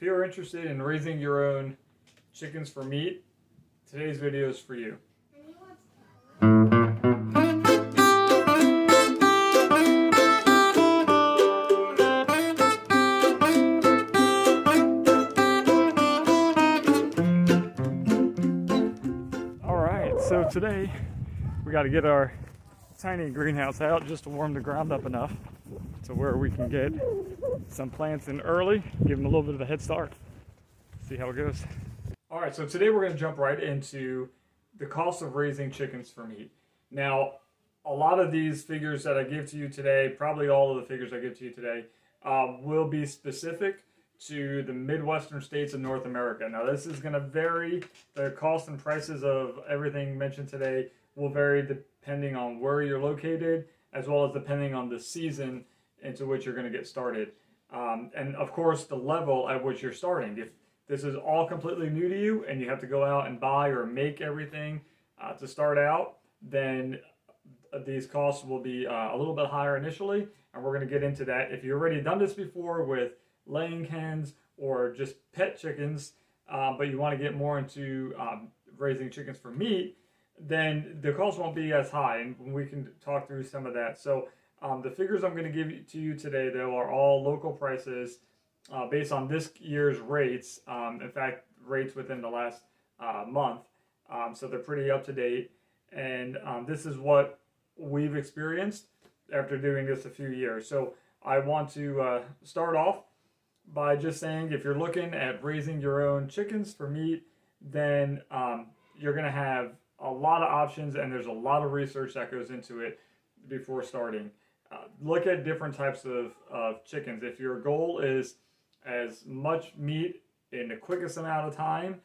If you're interested in raising your own chickens for meat, today's video is for you. Alright, so today we got to get our tiny greenhouse out just to warm the ground up enough to where we can get some plants in early, give them a little bit of a head start. See how it goes. All right, so today we're going to jump right into the cost of raising chickens for meat. Now, a lot of these figures that I give to you today, probably all of the figures I give to you today, will be specific to the Midwestern states of North America. Now, this is going to vary. The cost and prices of everything mentioned today will vary depending on where you're located, as well as depending on the season into which you're going to get started. And of course, the level at which you're starting. If this is all completely new to you and you have to go out and buy or make everything to start out, then these costs will be a little bit higher initially, and we're going to get into that. If you've already done this before with laying hens or just pet chickens, but you want to get more into raising chickens for meat, then the cost won't be as high, and we can talk through some of that. So the figures I'm going to give to you today, though, are all local prices based on this year's rates. In fact, rates within the last month. So they're pretty up to date. And this is what we've experienced after doing this a few years. So I want to start off by just saying, if you're looking at raising your own chickens for meat, then you're going to have a lot of options, and there's a lot of research that goes into it before starting. Look at different types of chickens. If your goal is as much meat in the quickest amount of time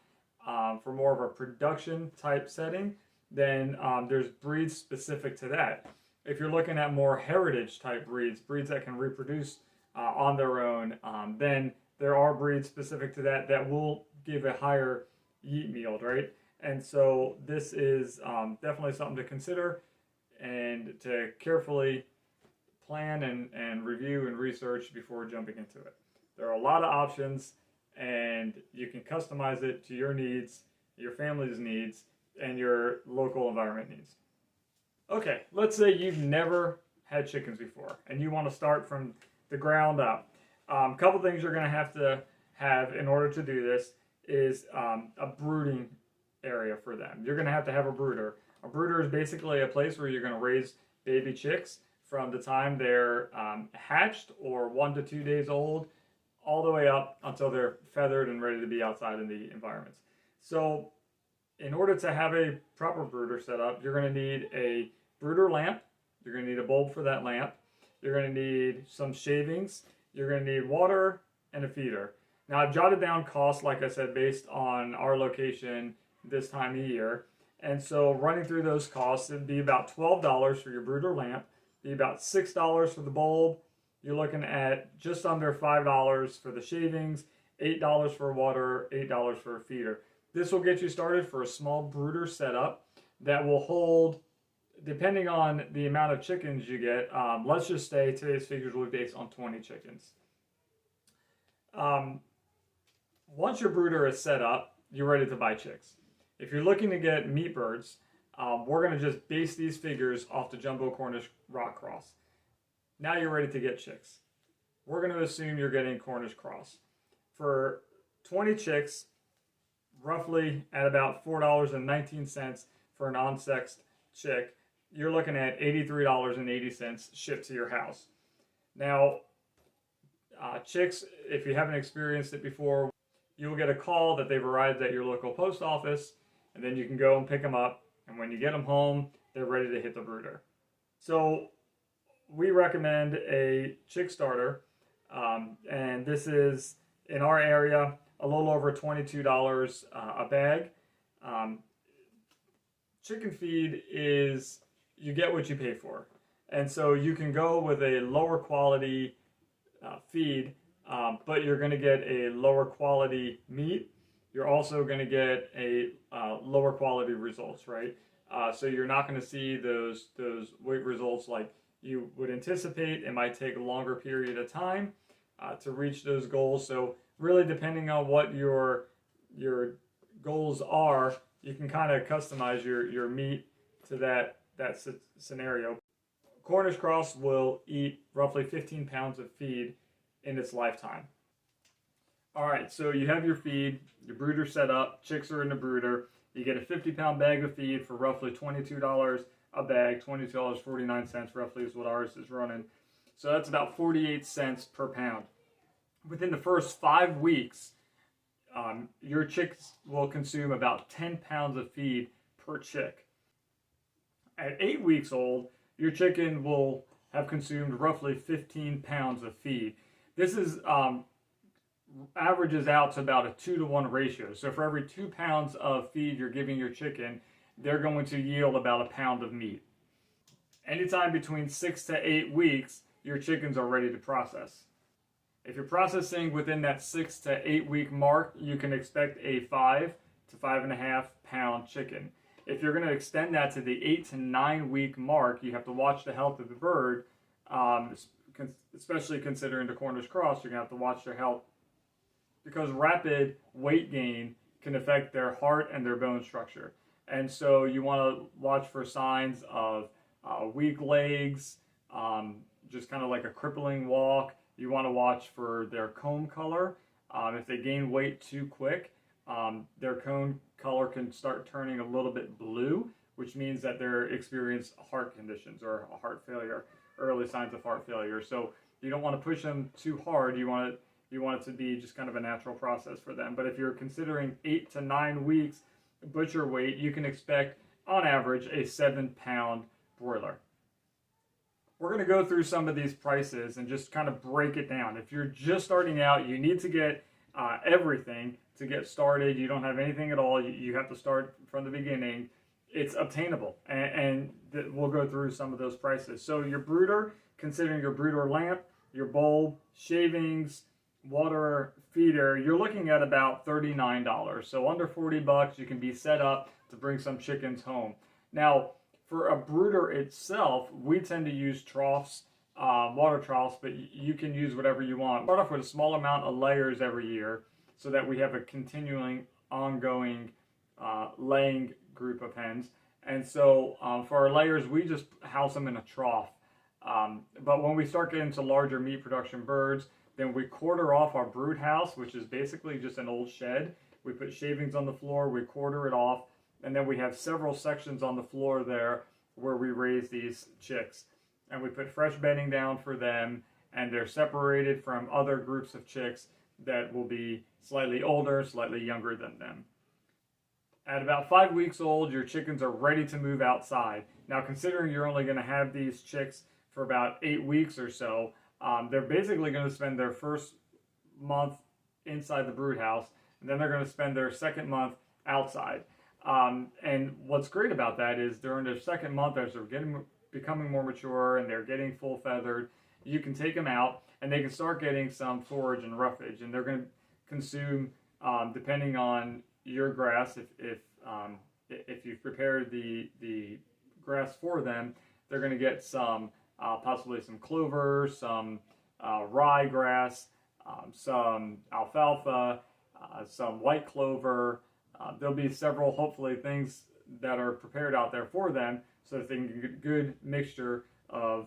for more of a production type setting, then there's breeds specific to that. If you're looking at more heritage type breeds that can reproduce on their own, then there are breeds specific to that will give a higher yeet yield, right? And so this is definitely something to consider and to carefully plan and review and research before jumping into it. There are a lot of options, and you can customize it to your needs, your family's needs, and your local environment needs. Okay, let's say you've never had chickens before, and you want to start from the ground up. A couple things you're going to have in order to do this is a brooding area for them. You're going to have a brooder. A brooder is basically a place where you're going to raise baby chicks from the time they're hatched or 1 to 2 days old, all the way up until they're feathered and ready to be outside in the environments. So in order to have a proper brooder set up, you're going to need a brooder lamp. You're going to need a bulb for that lamp. You're going to need some shavings. You're going to need water and a feeder. Now, I've jotted down costs, like I said, based on our location this time of year. And so running through those costs, it'd be about $12 for your brooder lamp, be about $6 for the bulb. You're looking at just under $5 for the shavings, $8 for water, $8 for a feeder. This will get you started for a small brooder setup that will hold, depending on the amount of chickens you get, let's just say today's figures will be based on 20 chickens. Once your brooder is set up, you're ready to buy chicks. If you're looking to get meat birds, we're going to just base these figures off the Jumbo Cornish Rock Cross. Now you're ready to get chicks. We're going to assume you're getting Cornish Cross. For 20 chicks, roughly at about $4.19 for an unsexed chick, you're looking at $83.80 shipped to your house. Now, chicks, if you haven't experienced it before, you'll get a call that they've arrived at your local post office, and then you can go and pick them up, and when you get them home, they're ready to hit the brooder. So we recommend a chick starter, and this is, in our area, a little over $22 a bag. Chicken feed is, you get what you pay for. And so you can go with a lower quality feed, but you're going to get a lower quality meat. You're also going to get a lower quality results, right? So you're not going to see those weight results like you would anticipate. It might take a longer period of time, to reach those goals. So really, depending on what your goals are, you can kind of customize your meat to that scenario. Cornish cross will eat roughly 15 pounds of feed in its lifetime. All right, so you have your feed, your brooder set up, chicks are in the brooder. You get a 50-pound bag of feed for roughly $22 a bag. $22.49 roughly is what ours is running. So that's about 48 cents per pound. Within the first 5 weeks, your chicks will consume about 10 pounds of feed per chick. At 8 weeks old, your chicken will have consumed roughly 15 pounds of feed. This is averages out to about a 2-to-1 ratio. So for every 2 pounds of feed you're giving your chicken, they're going to yield about a pound of meat. Anytime between 6 to 8 weeks, your chickens are ready to process. If you're processing within that 6 to 8 week mark, you can expect a 5 to 5.5 pound chicken. If you're going to extend that to the 8 to 9 week mark, you have to watch the health of the bird, especially considering the Cornish cross. You're going to have to watch their health because rapid weight gain can affect their heart and their bone structure. And so you want to watch for signs of weak legs, just kind of like a crippling walk. You want to watch for their comb color. If they gain weight too quick, their comb color can start turning a little bit blue, which means that they're experiencing heart conditions or heart failure, early signs of heart failure. So you don't want to push them too hard. You want it to be just kind of a natural process for them. But if you're considering 8 to 9 weeks butcher weight, you can expect on average a 7-pound broiler. We're going to go through some of these prices and just kind of break it down. If you're just starting out, you need to get everything to get started. You don't have anything at all. You have to start from the beginning. It's obtainable, and we'll go through some of those prices. So your brooder, considering your brooder lamp, your bulb, shavings, water, feeder, you're looking at about $39. So under $40, you can be set up to bring some chickens home. Now, for a brooder itself, we tend to use troughs, water troughs, but you can use whatever you want. Start off with a small amount of layers every year so that we have a continuing, ongoing laying group of hens. And so for our layers, we just house them in a trough. But when we start getting to larger meat production birds, then we quarter off our brood house, which is basically just an old shed. We put shavings on the floor, we quarter it off, and then we have several sections on the floor there where we raise these chicks. And we put fresh bedding down for them, and they're separated from other groups of chicks that will be slightly older, slightly younger than them. At about 5 weeks old, your chickens are ready to move outside. Now, considering you're only going to have these chicks for about 8 weeks or so, they're basically going to spend their first month inside the brood house, and then they're going to spend their second month outside. And what's great about that is during their second month, as they're becoming more mature and they're getting full feathered, you can take them out and they can start getting some forage and roughage, and they're going to consume, depending on your grass, if you've prepared the grass for them, they're going to get some possibly some clover, some ryegrass, some alfalfa, some white clover. There'll be several, hopefully, things that are prepared out there for them so that they can get a good mixture of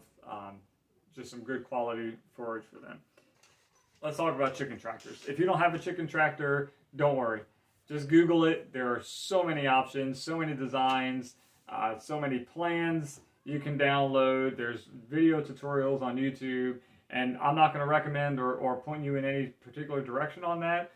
just some good quality forage for them. Let's talk about chicken tractors. If you don't have a chicken tractor, don't worry. Just Google it. There are so many options, so many designs, so many plans you can download. There's video tutorials on YouTube, and I'm not going to recommend or point you in any particular direction on that.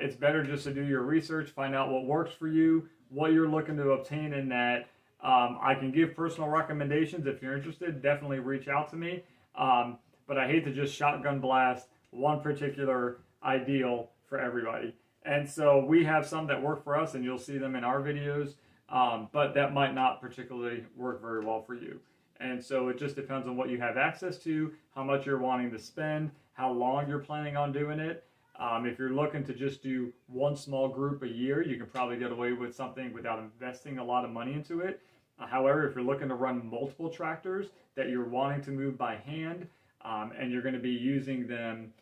It's better just to do your research, find out what works for you, what you're looking to obtain in that. I can give personal recommendations. If you're interested, definitely reach out to me. But I hate to just shotgun blast one particular ideal for everybody. And so we have some that work for us, and you'll see them in our videos, but that might not particularly work very well for you. And so it just depends on what you have access to, how much you're wanting to spend, how long you're planning on doing it. If you're looking to just do one small group a year, you can probably get away with something without investing a lot of money into it. However, if you're looking to run multiple tractors that you're wanting to move by hand, and you're going to be using them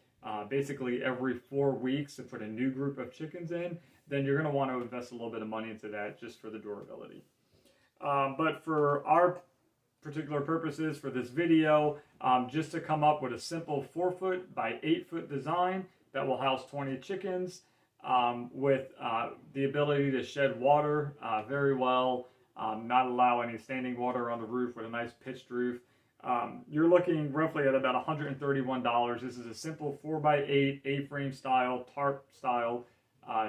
basically every 4 weeks to put a new group of chickens in, then you're going to want to invest a little bit of money into that just for the durability. But for our particular purposes for this video, just to come up with a simple 4-foot by 8-foot design that will house 20 chickens with the ability to shed water very well, not allow any standing water on the roof with a nice pitched roof. You're looking roughly at about $131. This is a simple 4x8 A-frame style, tarp style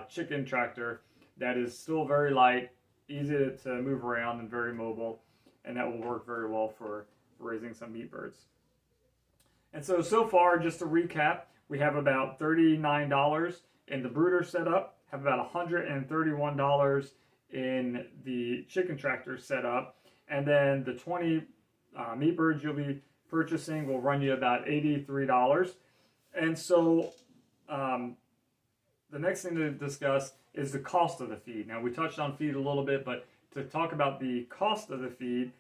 chicken tractor that is still very light, easy to move around, and very mobile, and that will work very well for raising some meat birds. And so far, just to recap, we have about $39 in the brooder setup, have about $131 in the chicken tractor setup, and then the 20 meat birds you'll be purchasing will run you about $83. And so the next thing to discuss is the cost of the feed. Now, we touched on feed a little bit, but to talk about the cost of the feed,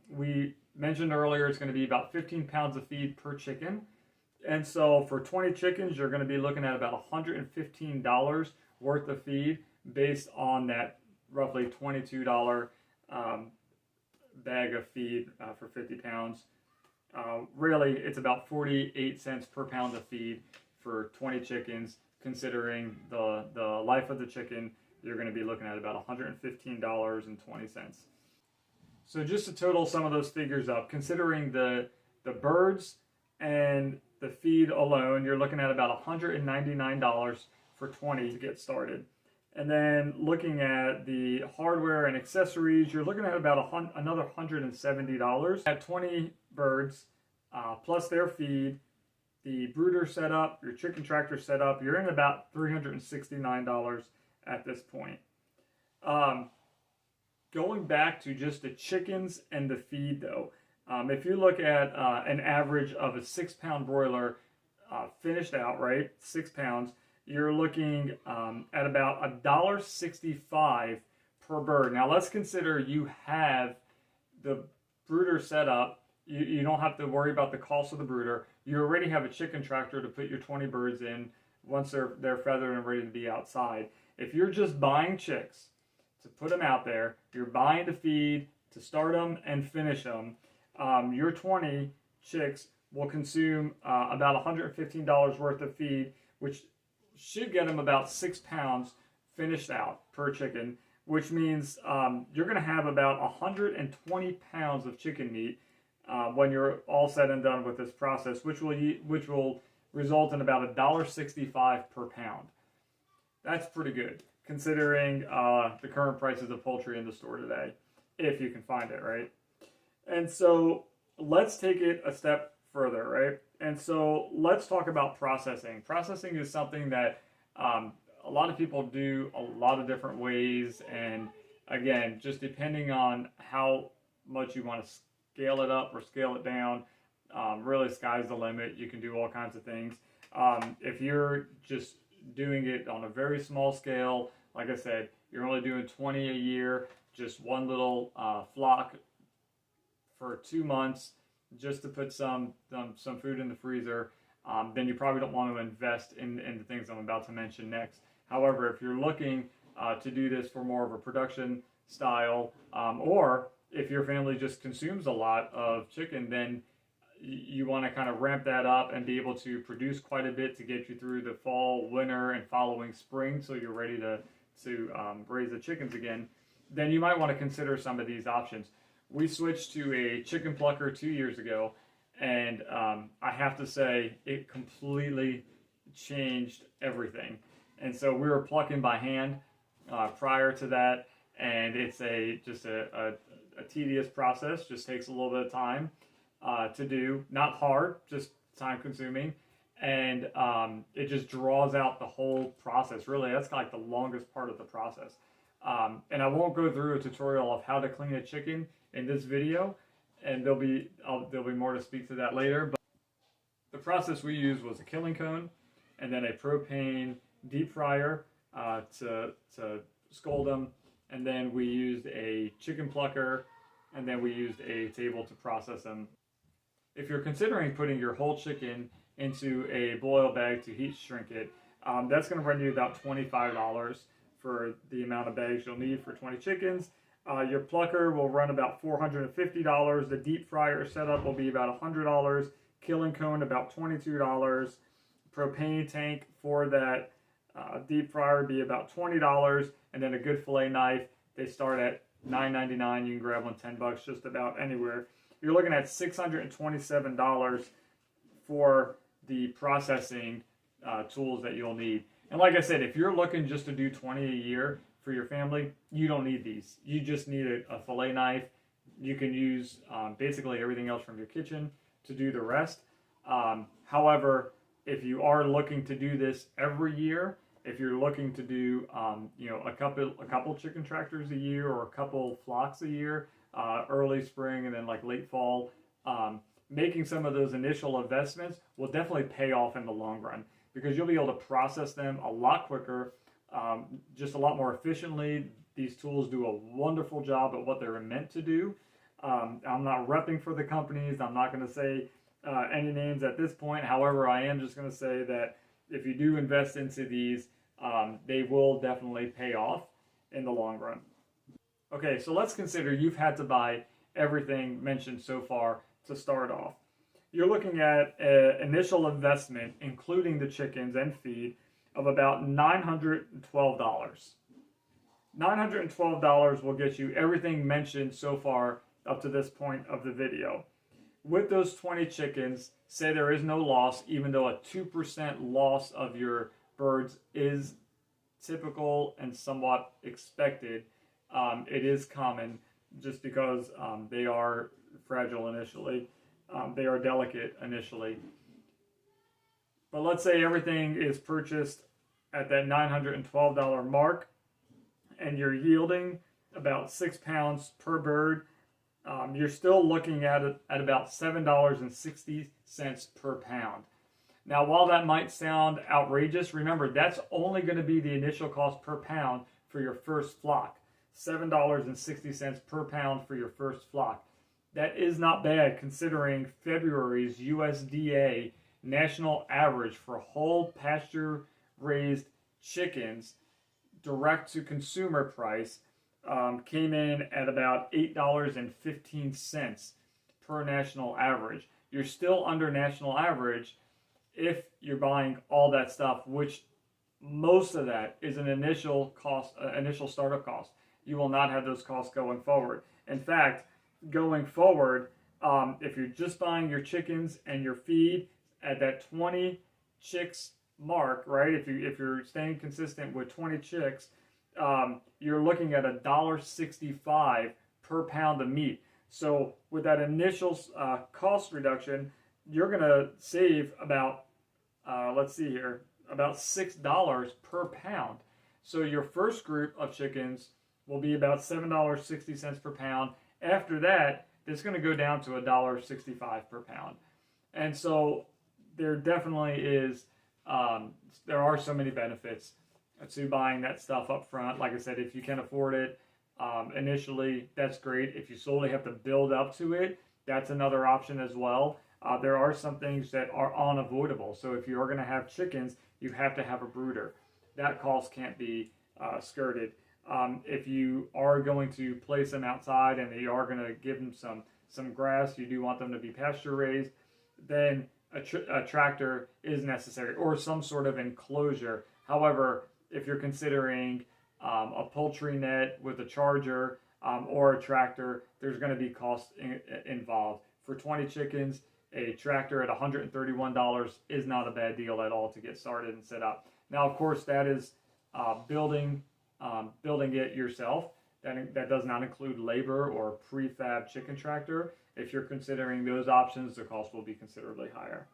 we mentioned earlier it's going to be about 15 pounds of feed per chicken. And so for 20 chickens, you're going to be looking at about $115 worth of feed based on that roughly $22 bag of feed for 50 pounds. Really, it's about 48 cents per pound of feed for 20 chickens. Considering the life of the chicken, you're going to be looking at about $115.20. So just to total some of those figures up, considering the birds and the feed alone, you're looking at about $199 for 20 to get started. And then looking at the hardware and accessories, you're looking at about another $170. At 20 birds, plus their feed, the brooder setup, your chicken tractor setup, you're in about $369 at this point. Going back to just the chickens and the feed though, if you look at an average of a 6-pound broiler finished out, right, 6 pounds, you're looking at about $1.65 per bird. Now let's consider you have the brooder set up. You don't have to worry about the cost of the brooder. You already have a chicken tractor to put your 20 birds in once they're feathered and ready to be outside. If you're just buying chicks to put them out there, you're buying the feed to start them and finish them, your 20 chicks will consume about $115 worth of feed, which should get them about 6 pounds finished out per chicken, which means you're going to have about 120 pounds of chicken meat when you're all said and done with this process, which will result in about $1.65 per pound. That's pretty good, considering the current prices of poultry in the store today, if you can find it, right? And so let's take it a step further, right? And so let's talk about processing. Processing is something that a lot of people do a lot of different ways, and again, just depending on how much you want to scale it up or scale it down, really sky's the limit. You can do all kinds of things. If you're just doing it on a very small scale, like I said, you're only doing 20 a year, just one little flock for 2 months, just to put some food in the freezer, then you probably don't want to invest in the things I'm about to mention next. However, if you're looking to do this for more of a production style, or if your family just consumes a lot of chicken, then you want to kind of ramp that up and be able to produce quite a bit to get you through the fall, winter, and following spring, so you're ready to raise the chickens again, then you might want to consider some of these options. We switched to a chicken plucker 2 years ago, and I have to say it completely changed everything. And so we were plucking by hand prior to that, and it's just a tedious process. Just takes a little bit of time to do. Not hard, just time consuming, and it just draws out the whole process. Really, that's like the longest part of the process. And I won't go through a tutorial of how to clean a chicken in this video, and there'll be more to speak to that later. But the process we used was a killing cone, and then a propane deep fryer to scald them, and then we used a chicken plucker, and then we used a table to process them. If you're considering putting your whole chicken into a boil bag to heat shrink it. That's going to run you about $25 for the amount of bags you'll need for 20 chickens. Your plucker will run about $450. The deep fryer setup will be about $100. Killing cone about $22. Propane tank for that deep fryer would be about $20. And then a good fillet knife, they start at $9.99. You can grab one $10 just about anywhere. You're looking at $627 for the processing tools that you'll need. And like I said, if you're looking just to do 20 a year for your family, you don't need these. You just need a fillet knife. You can use basically everything else from your kitchen to do the rest. However, if you are looking to do this every year, if you're looking to do a couple chicken tractors a year or a couple flocks a year, early spring and then like late fall, making some of those initial investments will definitely pay off in the long run, because you'll be able to process them a lot quicker, just a lot more efficiently. These tools do a wonderful job at what they're meant to do. I'm not repping for the companies. I'm not going to say any names at this point. However, I am just going to say that if you do invest into these, they will definitely pay off in the long run. Okay, so let's consider you've had to buy everything mentioned so far to start off. You're looking at an initial investment, including the chickens and feed, of about $912. $912 will get you everything mentioned so far up to this point of the video. With those 20 chickens, say there is no loss, even though a 2% loss of your birds is typical and somewhat expected. It is common just because they are fragile initially. They are delicate initially. But let's say everything is purchased at that $912 mark and you're yielding about 6 pounds per bird. You're still looking at about $7.60 per pound. Now, while that might sound outrageous, remember that's only going to be the initial cost per pound for your first flock. $7.60 per pound for your first flock. That is not bad considering February's USDA national average for whole pasture raised chickens direct to consumer price came in at about $8.15 per national average. You're still under national average if you're buying all that stuff, which most of that is an initial cost, initial startup cost. You will not have those costs going forward. In fact, going forward, if you're just buying your chickens and your feed at that 20 chicks mark, right? If you're staying consistent with 20 chicks, you're looking at $1.65 per pound of meat. So with that initial cost reduction, you're going to save about, let's see here, about $6 per pound. So your first group of chickens will be about $7.60 per pound. After that, it's going to go down to $1.65 per pound. And so there definitely is, there are so many benefits to buying that stuff up front. Like I said, if you can afford it initially, that's great. If you slowly have to build up to it, that's another option as well. There are some things that are unavoidable. So if you're going to have chickens, you have to have a brooder. That cost can't be skirted. If you are going to place them outside and you are going to give them some grass, you do want them to be pasture raised, then a tractor is necessary or some sort of enclosure. However, if you're considering a poultry net with a charger or a tractor, there's going to be costs involved. For 20 chickens, a tractor at $131 is not a bad deal at all to get started and set up. Now, of course, that is building it yourself. That does not include labor or prefab chicken tractor. If you're considering those options, the cost will be considerably higher.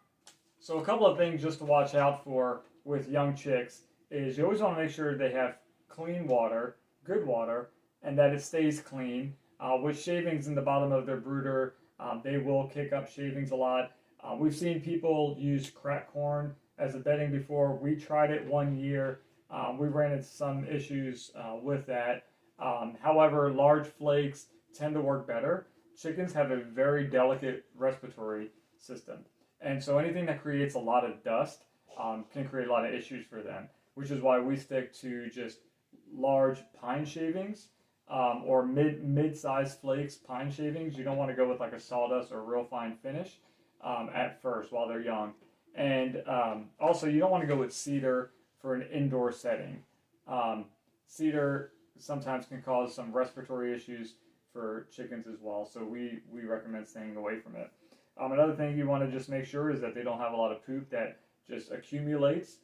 So a couple of things just to watch out for with young chicks is you always want to make sure they have clean water, good water, and that it stays clean. With shavings in the bottom of their brooder, they will kick up shavings a lot. We've seen people use cracked corn as a bedding before. We tried it 1 year. We ran into some issues with that. However, large flakes tend to work better. Chickens have a very delicate respiratory system. And so anything that creates a lot of dust can create a lot of issues for them, which is why we stick to just large pine shavings or mid-sized flakes pine shavings. You don't want to go with like a sawdust or real fine finish at first while they're young. And also, you don't want to go with cedar for an indoor setting. Cedar sometimes can cause some respiratory issues for chickens as well, so we recommend staying away from it. Another thing you want to just make sure is that they don't have a lot of poop that just accumulates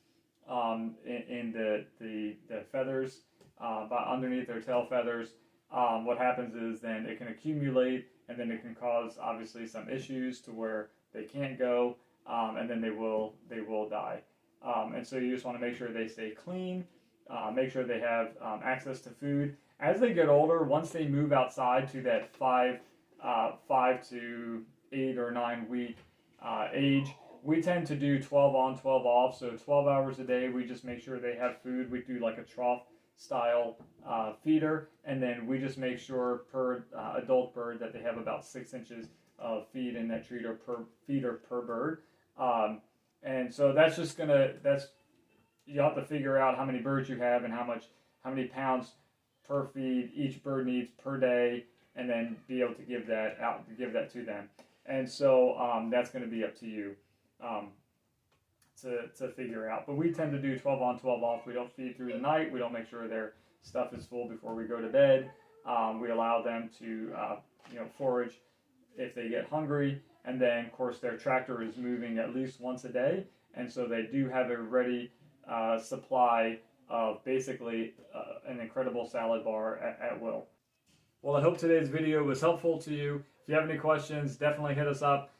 in the feathers, underneath their tail feathers. What happens is then it can accumulate, and then it can cause obviously some issues to where they can't go, and then they will die. And so you just want to make sure they stay clean, make sure they have access to food. As they get older, once they move outside to that 5 to 8 or 9 week age, we tend to do 12 on, 12 off. So 12 hours a day, we just make sure they have food. We do like a trough style feeder, and then we just make sure per adult bird that they have about 6 inches of feed in that feeder per bird. And so that's just you have to figure out how many birds you have and how many pounds per feed each bird needs per day, and then be able to give that to them. And so that's going to be up to you to figure out. But we tend to do 12 on, 12 off. We don't feed through the night. We don't make sure their stuff is full before we go to bed. We allow them to forage if they get hungry, and then of course their tractor is moving at least once a day, and so they do have a ready supply of basically an incredible salad bar at will. Well, I hope today's video was helpful to you. If you have any questions, definitely hit us up.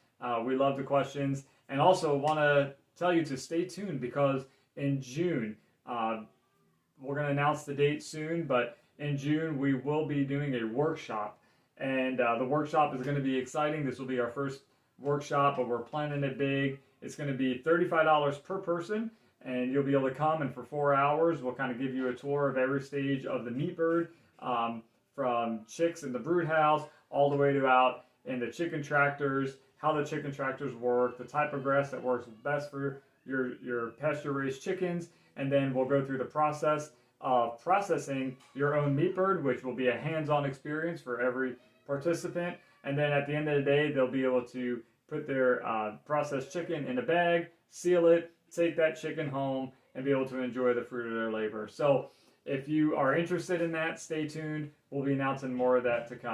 We love the questions. And also want to tell you to stay tuned, because in June, we're going to announce the date soon, but in June we will be doing a workshop. And the workshop is going to be exciting. This will be our first workshop, but we're planning it big. It's going to be $35 per person, and you'll be able to come, and for 4 hours we'll kind of give you a tour of every stage of the meat bird, from chicks in the brood house all the way to out in the chicken tractors, how the chicken tractors work, the type of grass that works best for your pasture-raised chickens, and then we'll go through the process of processing your own meat bird, which will be a hands-on experience for every participant. And then at the end of the day, they'll be able to put their processed chicken in a bag, seal it, take that chicken home, and be able to enjoy the fruit of their labor. So if you are interested in that, stay tuned. We'll be announcing more of that to come.